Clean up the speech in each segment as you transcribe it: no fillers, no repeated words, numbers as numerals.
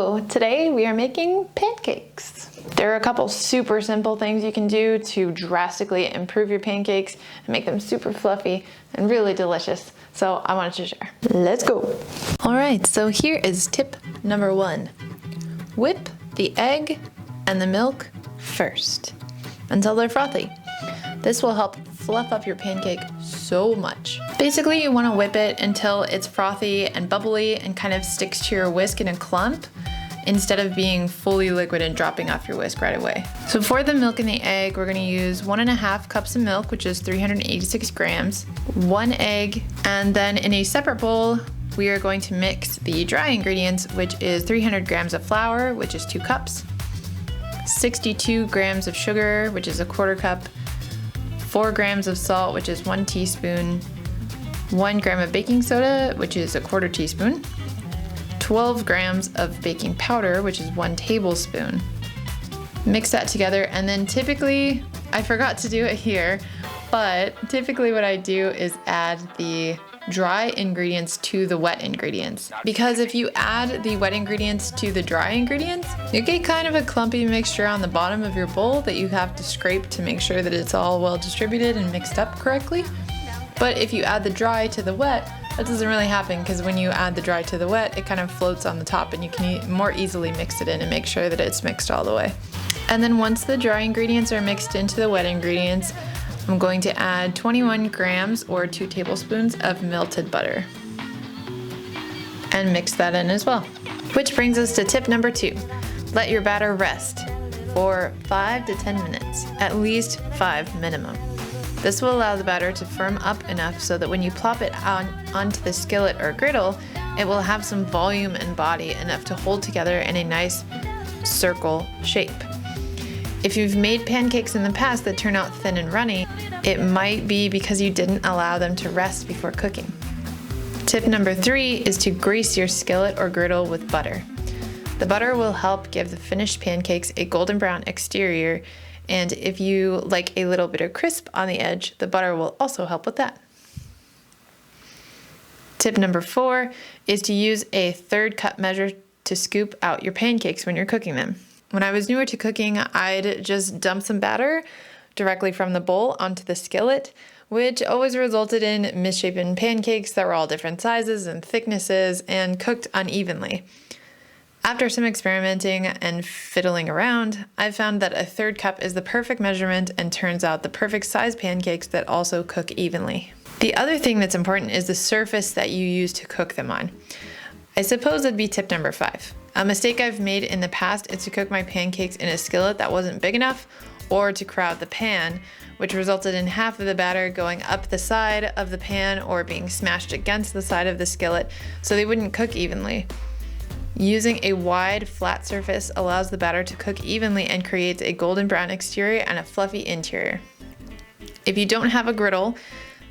Hello! Today we are making pancakes. There are a couple super simple things you can do to drastically improve your pancakes and make them super fluffy and really delicious. So I wanted to share. Let's go! Alright, so here is tip number 1. Whip the egg and the milk first until they're frothy. This will help fluff up your pancake so much. Basically, you want to whip it until it's frothy and bubbly and kind of sticks to your whisk in a clump instead of being fully liquid and dropping off your whisk right away. So for the milk and the egg, we're going to use 1.5 cups of milk, which is 386 grams, 1 egg, and then in a separate bowl, we are going to mix the dry ingredients, which is 300 grams of flour, which is 2 cups, 62 grams of sugar, which is 1/4 cup, 4 grams of salt, which is 1 teaspoon, 1 gram of baking soda, which is 1/4 teaspoon, 12 grams of baking powder, which is 1 tablespoon. Mix that together, and then typically, I forgot to do it here, but typically what I do is add the dry ingredients to the wet ingredients. Because if you add the wet ingredients to the dry ingredients, you get kind of a clumpy mixture on the bottom of your bowl that you have to scrape to make sure that it's all well distributed and mixed up correctly. But if you add the dry to the wet, that doesn't really happen, because when you add the dry to the wet, it kind of floats on the top and you can more easily mix it in and make sure that it's mixed all the way. And then once the dry ingredients are mixed into the wet ingredients, I'm going to add 21 grams or 2 tablespoons of melted butter and mix that in as well. Which brings us to tip number 2. Let your batter rest for 5 to 10 minutes, at least 5 minimum. This will allow the batter to firm up enough so that when you plop it onto the skillet or griddle, it will have some volume and body enough to hold together in a nice circle shape. If you've made pancakes in the past that turn out thin and runny, it might be because you didn't allow them to rest before cooking. Tip number 3 is to grease your skillet or griddle with butter. The butter will help give the finished pancakes a golden brown exterior, and if you like a little bit of crisp on the edge, the butter will also help with that. Tip number 4 is to use a 1/3 cup measure to scoop out your pancakes when you're cooking them. When I was newer to cooking, I'd just dump some batter directly from the bowl onto the skillet, which always resulted in misshapen pancakes that were all different sizes and thicknesses and cooked unevenly. After some experimenting and fiddling around, I found that a 1/3 cup is the perfect measurement and turns out the perfect size pancakes that also cook evenly. The other thing that's important is the surface that you use to cook them on. I suppose that'd be tip number 5. A mistake I've made in the past is to cook my pancakes in a skillet that wasn't big enough, or to crowd the pan, which resulted in half of the batter going up the side of the pan or being smashed against the side of the skillet so they wouldn't cook evenly. Using a wide, flat surface allows the batter to cook evenly and creates a golden brown exterior and a fluffy interior. If you don't have a griddle,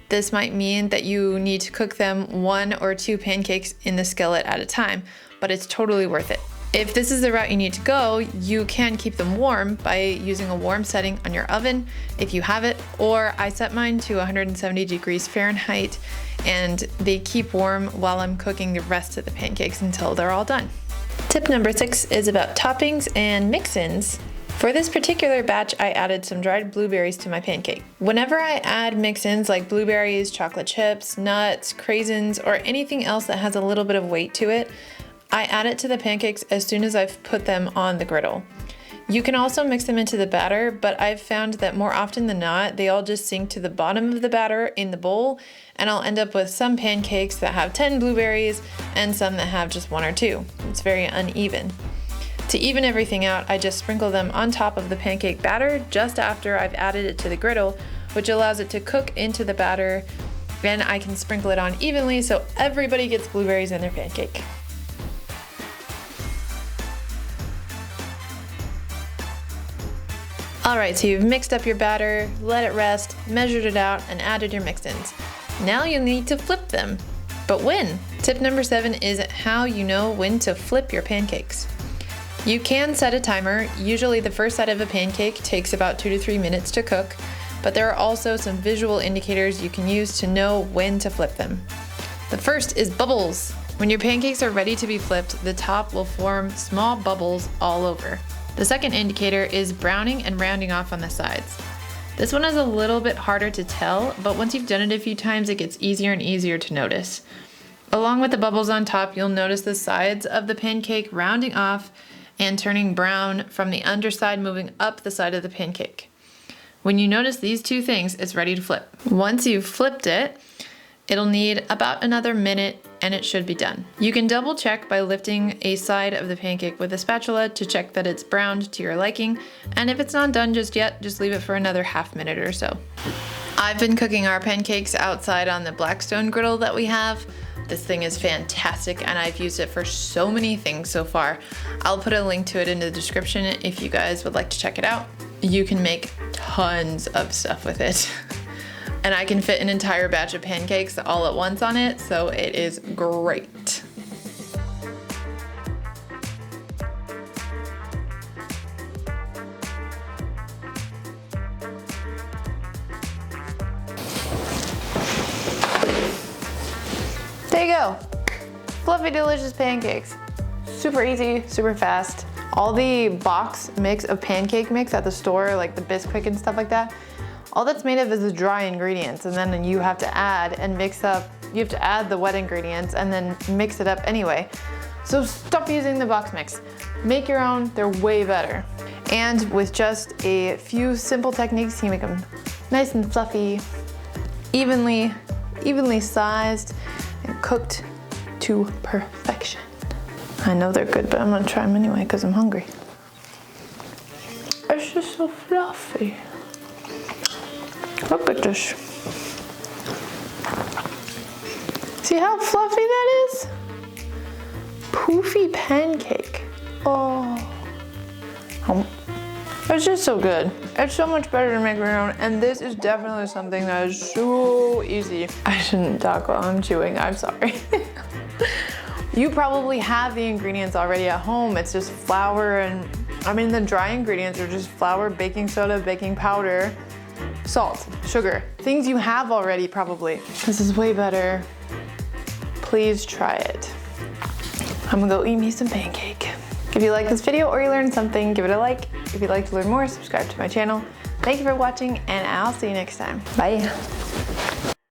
this might mean that you need to cook them 1 or 2 pancakes in the skillet at a time, but it's totally worth it. If this is the route you need to go, you can keep them warm by using a warm setting on your oven if you have it, or I set mine to 170 degrees Fahrenheit and they keep warm while I'm cooking the rest of the pancakes until they're all done. Tip number 6 is about toppings and mix-ins. For this particular batch, I added some dried blueberries to my pancake. Whenever I add mix-ins like blueberries, chocolate chips, nuts, craisins, or anything else that has a little bit of weight to it, I add it to the pancakes as soon as I've put them on the griddle. You can also mix them into the batter, but I've found that more often than not, they all just sink to the bottom of the batter in the bowl, and I'll end up with some pancakes that have 10 blueberries and some that have just 1 or 2. It's very uneven. To even everything out, I just sprinkle them on top of the pancake batter just after I've added it to the griddle, which allows it to cook into the batter, and I can sprinkle it on evenly so everybody gets blueberries in their pancake. Alright, so you've mixed up your batter, let it rest, measured it out, and added your mix-ins. Now you'll need to flip them. But when? Tip number 7 is how you know when to flip your pancakes. You can set a timer. Usually the first side of a pancake takes about 2 to 3 minutes to cook, but there are also some visual indicators you can use to know when to flip them. The first is bubbles. When your pancakes are ready to be flipped, the top will form small bubbles all over. The second indicator is browning and rounding off on the sides. This one is a little bit harder to tell, but once you've done it a few times, it gets easier and easier to notice. Along with the bubbles on top, you'll notice the sides of the pancake rounding off and turning brown from the underside moving up the side of the pancake. When you notice these two things, it's ready to flip. Once you've flipped it, it'll need about another minute and it should be done. You can double check by lifting a side of the pancake with a spatula to check that it's browned to your liking, and if it's not done just yet, just leave it for another half minute or so. I've been cooking our pancakes outside on the Blackstone Griddle that we have. This thing is fantastic and I've used it for so many things so far. I'll put a link to it in the description if you guys would like to check it out. You can make tons of stuff with it. And I can fit an entire batch of pancakes all at once on it, so it is great. There you go. Fluffy, delicious pancakes. Super easy, super fast. All the box mix of pancake mix at the store, like the Bisquick and stuff like that, all that's made of is the dry ingredients, and then you have to add and mix up, you have to add the wet ingredients and then mix it up anyway. So stop using the box mix. Make your own, they're way better. And with just a few simple techniques, you can make them nice and fluffy, evenly sized, and cooked to perfection. I know they're good, but I'm gonna try them anyway because I'm hungry. It's just so fluffy. Look at this. See how fluffy that is? Poofy pancake. Oh. It's just so good. It's so much better to make your own, and this is definitely something that is so easy. I shouldn't talk while I'm chewing, I'm sorry. You probably have the ingredients already at home. It's just flour and, I mean, the dry ingredients are just flour, baking soda, baking powder, salt, sugar, things you have already probably. This is way better. Please try it. I'm gonna go eat me some pancake. If you like this video or you learned something, give it a like. If you'd like to learn more, subscribe to my channel. Thank you for watching and I'll see you next time. Bye.